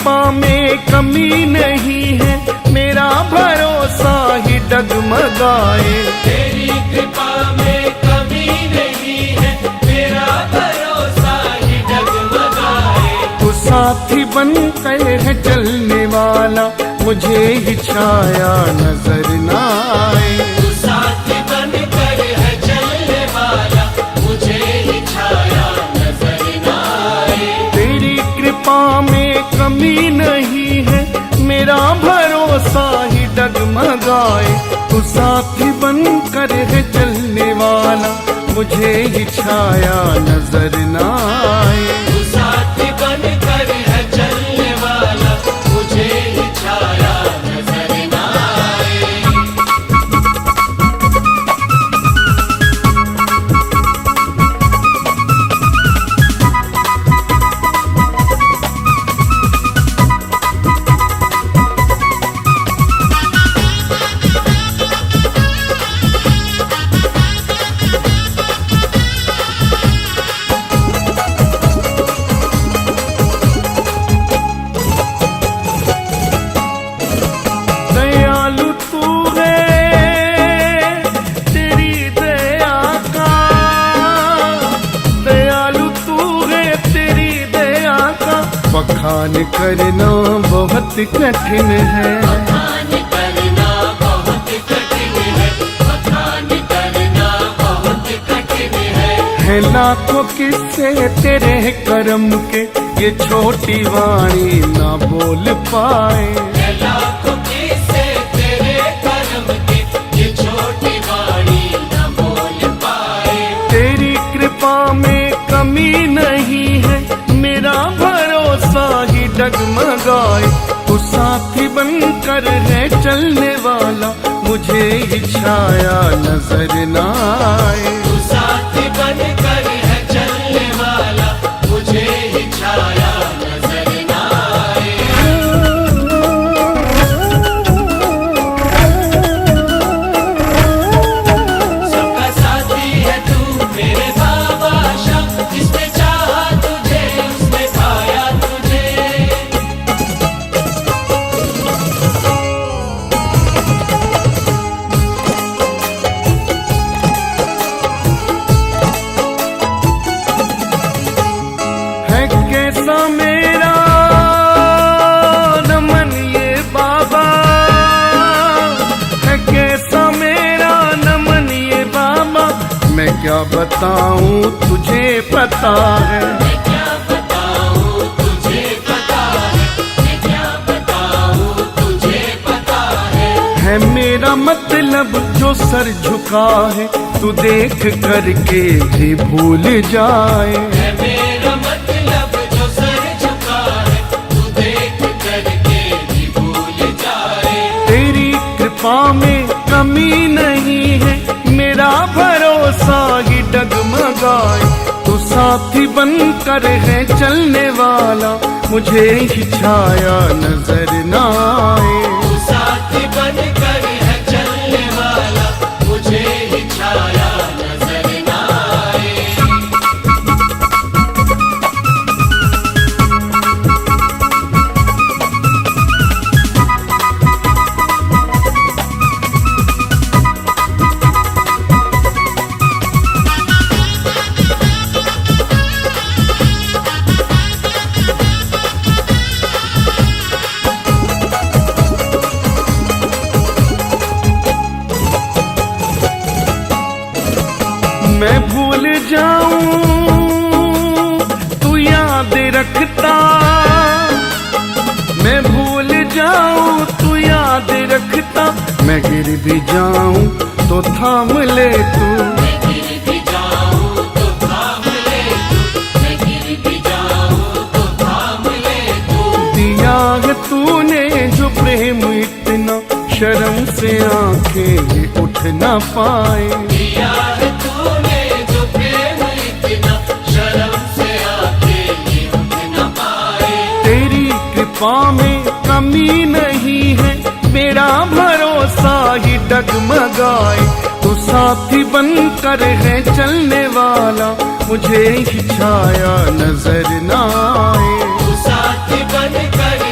कृपा में कमी नहीं है, मेरा भरोसा ही डगमगाए। तेरी कृपा में कमी नहीं है, मेरा भरोसा ही डगमगाए। तू साथी बन कर है चलने वाला, मुझे ही छाया नजर न आए। तू साथी बन कर है चलने वाला, मुझे ही छाया नजर न आए। तेरी कृपा में कमी नहीं है, मेरा भरोसा ही डगमगाए। तू साथी बन कर है चलने वाला, मुझे ही छाया नजर न आए। तू साथी बन कर है चलने वाला, मुझे ही छाया नजर न आए। दयालु तू है, तेरी दया का, दयालु तू है तेरी दया का, बखान करना बहुत कठिन है। बखान करना बहुत कठिन है, बखान करना बहुत कठिन है। लाखों किस्से तेरे करम के, ये छोटी वाणी ना बोल पाए। लाखों किस्से तेरे कर्म के, ये छोटी वाणी न बोल पाए। तेरी कृपा में कमी नहीं है, मेरा भरोसा ही डगमगाए। तू साथी बनकर है चलने वाला, मुझे ही छाया नजर न आए। तू साथी बन कर है चलने वाला, मुझे ही छाया नजर न आए। सबका साथी है तू मेरे बाबा शाह, जिसने चाहा तुझे उसने पाया तुझे। है कैसा मेरा नमन ये बाबा, है कैसा मेरा नमन ये बाबा, मैं क्या बताऊं तुझे पता है। मैं क्या बताऊं तुझे पता है, मैं क्या बताऊं तुझे पता है। मेरा मतलब जो सर झुका है, तू देख करके भी भूल जाए। है मेरा मतलब जो सर झुका है, तू देख करके भी भूल जाए। तेरी कृपा में कमी नहीं है, मेरा भरोसा ही डगमगाए। तू साथी बनकर है चलने वाला, मुझे ही छाया नजर न आए। तू साथी बन कर है चलने वाला, मुझे ही छाया नजर न आए। मैं भूल जाऊं तू याद रखता, मैं भूल जाऊं तू याद रखता, मैं गिर भी जाऊं तो थाम ले तू। मैं गिर भी जाऊं तो थाम ले तू, मैं गिर भी जाऊं तो थाम ले तू। दिया है तूने जो प्रेम इतना, शर्म से आंखें भी उठ न पाए। दिया है तूने जो प्रेम इतना, शर्म से आंखें भी उठ न पाए। तेरी कृपा में कमी नहीं है, मेरा भरोसा ही डगमगाए। तू साथी बनकर है चलने वाला, मुझे ही छाया नजर न आए। तू साथी बन कर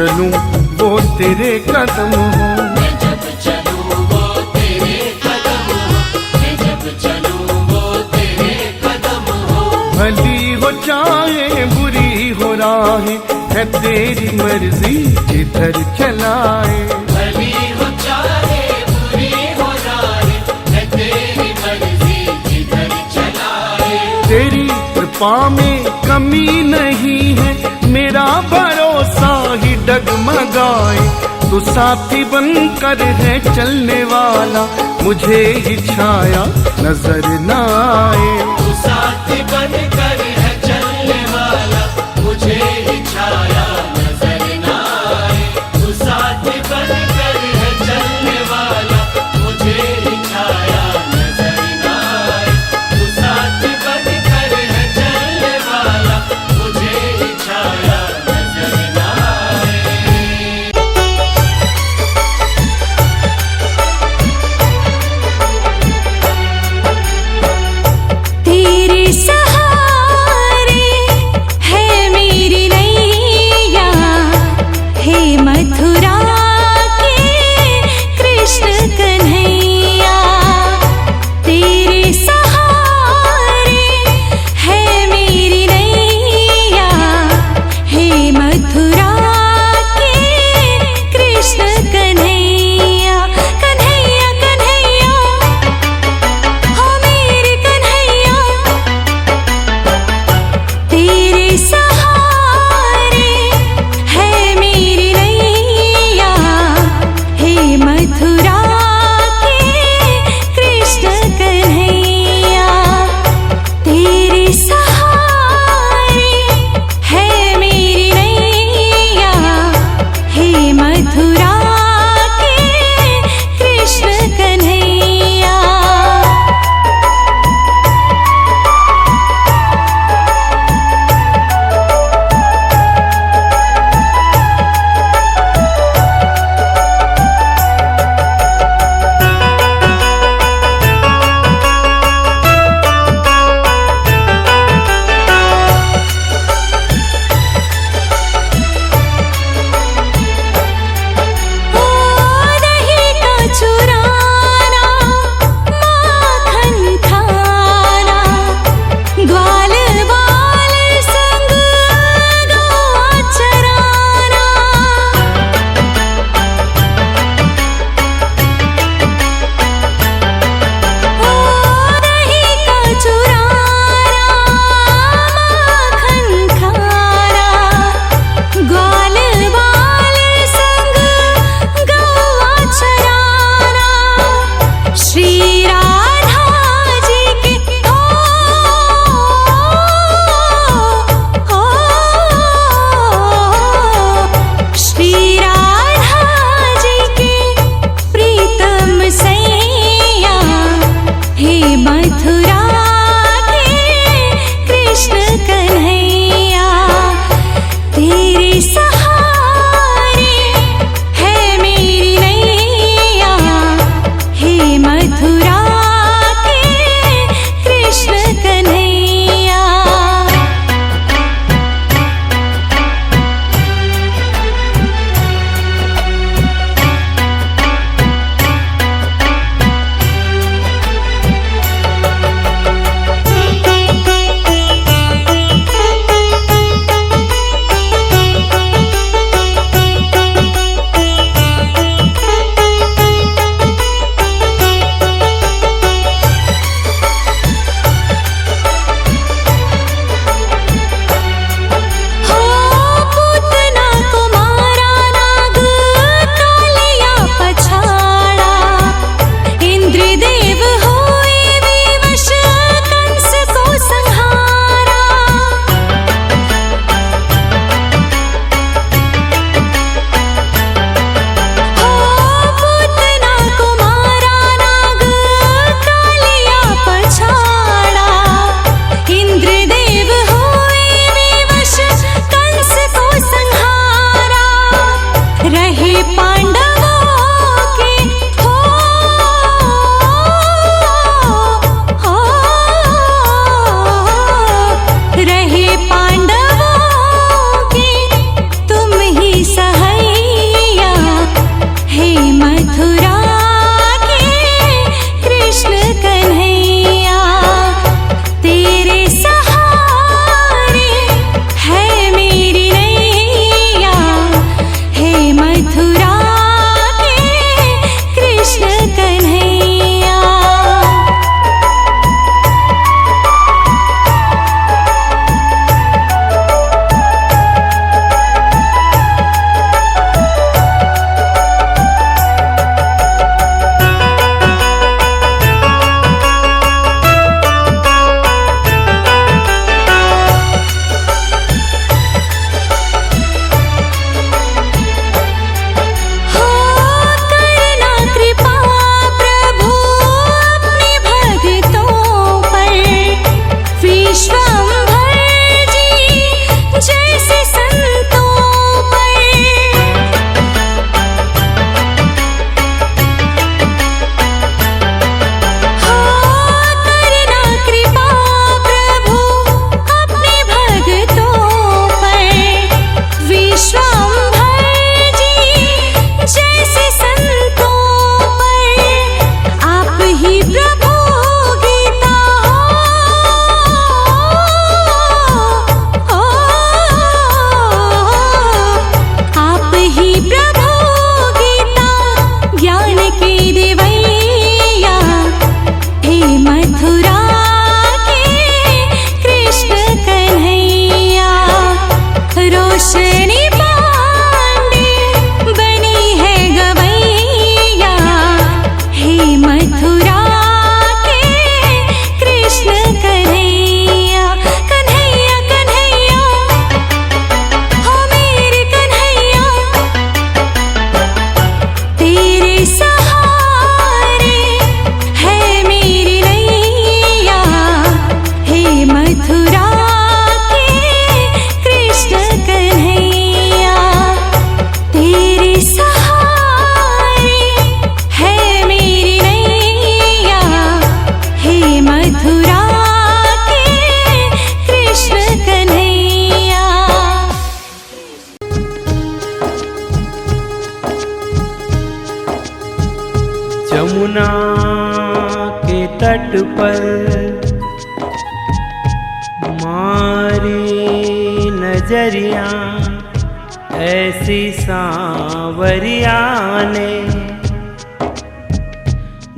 चलूं वो तेरे कदम हो, मैं जब चलूं वो तेरे कदम हो, मैं जब चलूं वो तेरे कदम हो। भली हो चाहे बुरी हो राहें, है तेरी मर्जी जिधर चलाए। भली हो चाहे बुरी हो राहें, है तेरी मर्जी जिधर चलाए। तेरी कृपा में कमी नहीं है, मेरा भरोसा ही डगमगाए। तू साथी बनकर है चलने वाला, मुझे ही छाया नजर न आए। तू साथी बनकर है चलने वाला, मुझे ही छाया नजर न आए। तू साथी बनकर है चलने वाला, मुझे ही छाया नजर न आए। तू साथी बनकर है चलने वाला, मुझे ही छाया नजर न आए। तेरे सहारे तट पर मारी नजरिया ऐसी सांवरिया ने,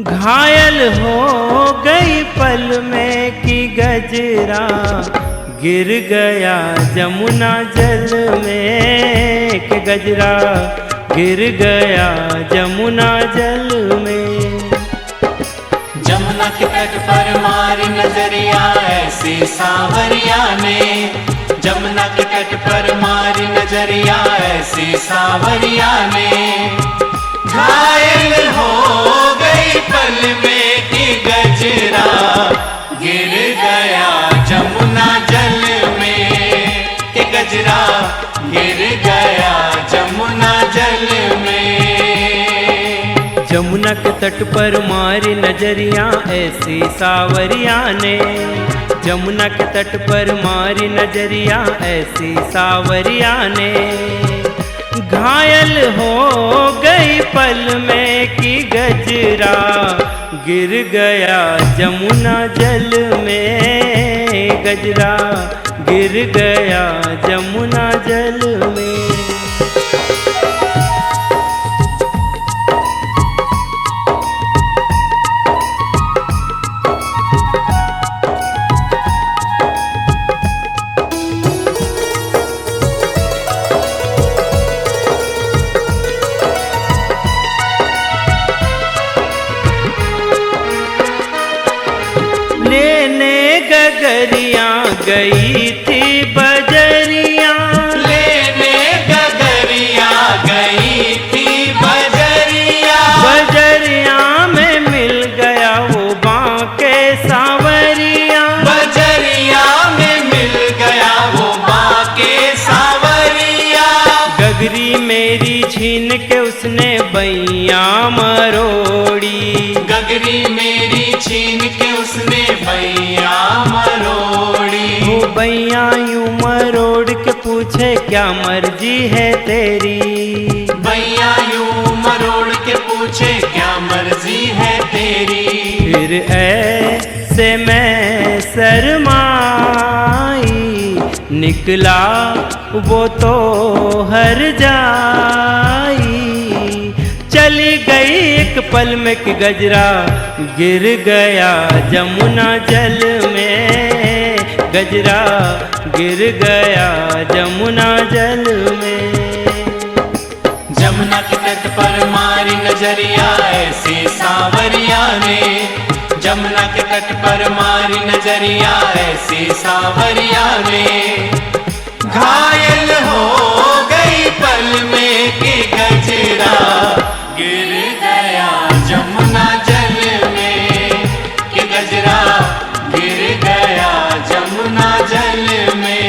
घायल हो गई पल में कि गजरा गिर गया जमुना जल में, कि गजरा गिर गया जमुना जल में। जमुना के तट पर मारी नजरिया ऐसी सांवरिया ने, जमुना के तट पर मारी नजरिया ऐसी सांवरिया ने, घायल हो गई पल में कि गजरा गिर गया जमुना जल में, कि गजरा गिर गया जमुना जल में। जमुना के तट पर मारी नजरिया ऐसी सांवरिया ने, जमुना के तट पर मारी नजरिया ऐसी सांवरिया ने, घायल हो गई पल में कि गजरा गिर गया जमुना जल में, गजरा गिर गया जमुना जल में। गगरिया गई थी बजरिया, लेने गगरिया गई थी बजरिया, बजरिया में मिल गया वो बांके सांवरिया, बजरिया में मिल गया वो बांके सांवरिया। गगरी मेरी छीन के उसने बैया मरोड़ी, गगरी मेरी छीन के उसने बैया मरोड़ी, वो बैया यूं मरोड़ के पूछे क्या मर्जी है तेरी, बैया यूं मरोड़ के पूछे क्या मर्जी है तेरी। फिर ऐसे मैं शर्माई निकला वो तो हर जाई, चली गई एक पल में कि गजरा गिर गया जमुना जल में, गजरा गिर गया जमुना जल में। जमुना के तट पर मारी नजरिया ऐसी सांवरिया ने, जमुना के तट पर मारी नजरिया ऐसी सांवरिया ने, घायल हो गई पल में कि गजरा गिर गया जमुना जल में, कि गजरा गिर गया जमुना जल में।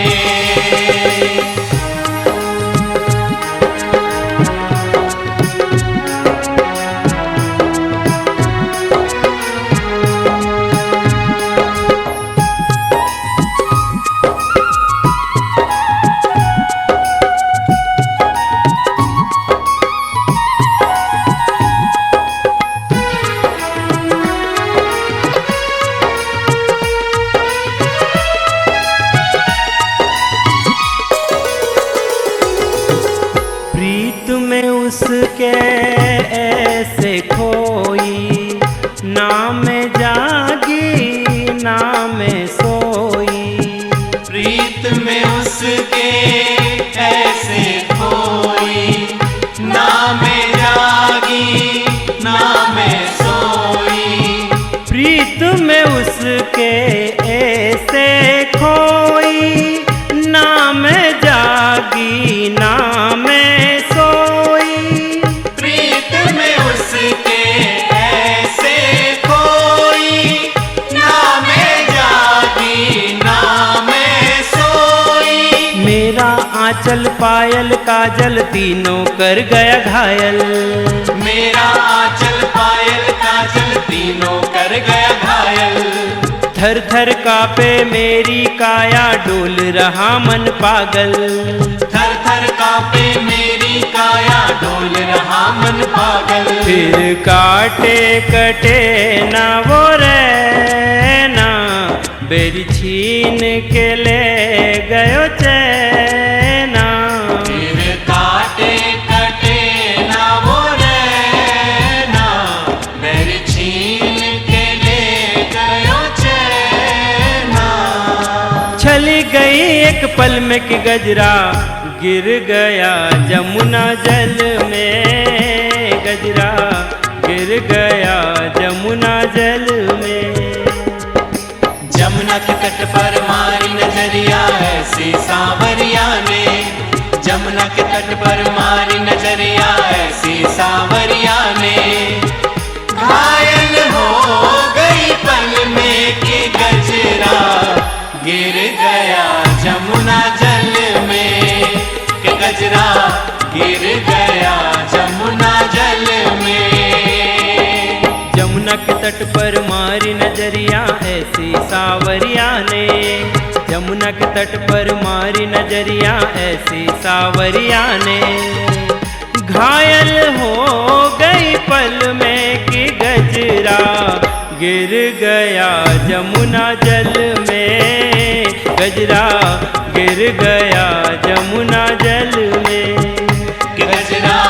प्रीत में उसके ऐसे खोई, ना मैं जागी ना मैं सोई, प्रीत में उसके ऐसे खोई, ना मैं जागी ना मैं सोई, प्रीत में उसके ऐसे खोई, ना मैं जागी ना मैं सोई, प्रीत में उसके ऐसे खोई, ना मैं जागी ना मैं सोई। मेरा आंचल पायल काजल तीनों कर गया घायल, मेरा आंचल पायल काजल तीनों कर गया घायल, थर थर कापे मेरी काया डोल रहा मन पागल, थर थर कांपे मेरी काया डोल रहा मन पागल। फिर काटे कटे ना वो रहना, बेरी छीन के ले गयो चैना। फिर काटे कटे ना वो रहना, बेरी छीन के ले गयो चैना। चली गई एक पल में कि गजरा गिर गया जमुना जल में, गजरा गिर गया जमुना जल में। जमुना के तट पर मारी नजरिया ऐसी सांवरिया ने, जमुना के तट पर मारी नजरिया ऐसी सांवरिया ने। घायल हो गई पल में कि गजरा गिर गया जमुना जल में, कि गजरा गिर गया जमुना जल में। जमुना के तट पर मारी नजरिया ऐसी सावरिया ने, जमुना के तट पर मारी नजरिया ऐसी सावरिया ने। घायल हो गई पल में कि गजरा गिर गया जमुना जल में, गजरा गिर गया जमुना जल में। कि गजरा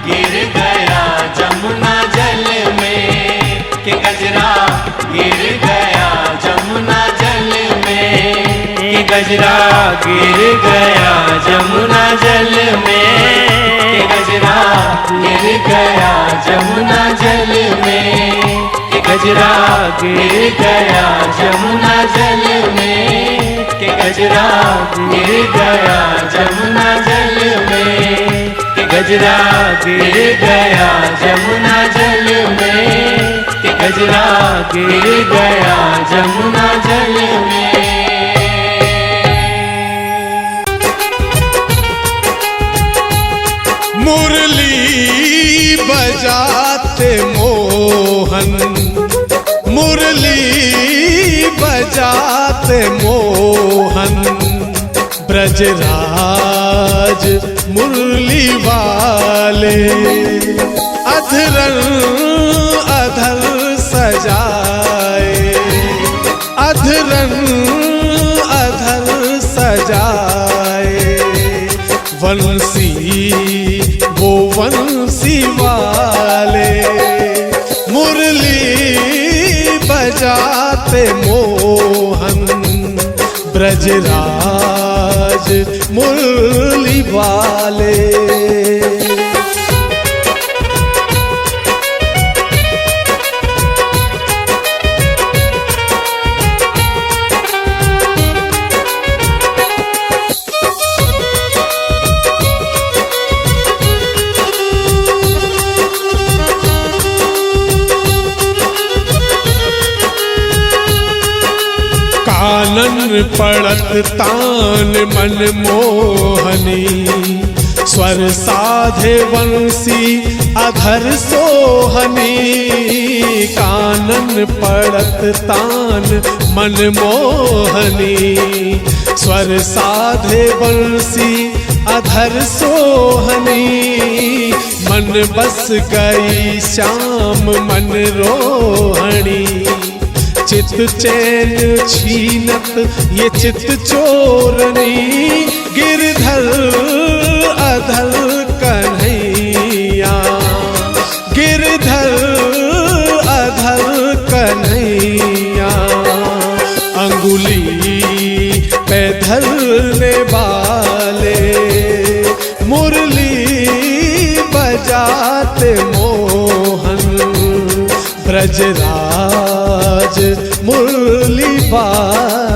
गिर गया जमुना जल में, कि गजरा गिर गया जमुना जल में। कि गजरा गिर गया जमुना जल में, कि गजरा गिर गया जमुना जल में। कि गजरा गिर गया जमुना जल में। कि गजरा गिर गया जमुना जल में। कि गजरा गिर गया जमुना जल में। कि गजरा गिर गया जमुना जल में। मुरली बजाते मोहन, मुरली बजाते मोहन, ब्रजराज मुरली वाले। अधरन अधर सजाए, अधरन अधर सजाए। वंशी वो वंशी वाले, मुरली बजाते मोहन, ब्रजराज मुरली वाले। कानन पड़त तान मन मोहनी, स्वर साधे वंशी अधर सोहनी। कानन पड़त तान मन मोहनी, स्वर साधे वंशी अधर सोहनी। मन बस गई श्याम मन रोहणी, चित चैन छीनत ये चित चोरनी। गिरधर अधर कन्हैया, गिरधर अधर कन्हैया। अंगुली पे धरने वाले, मुरली बजाते मोहन, ब्रजराज मुरली वाले।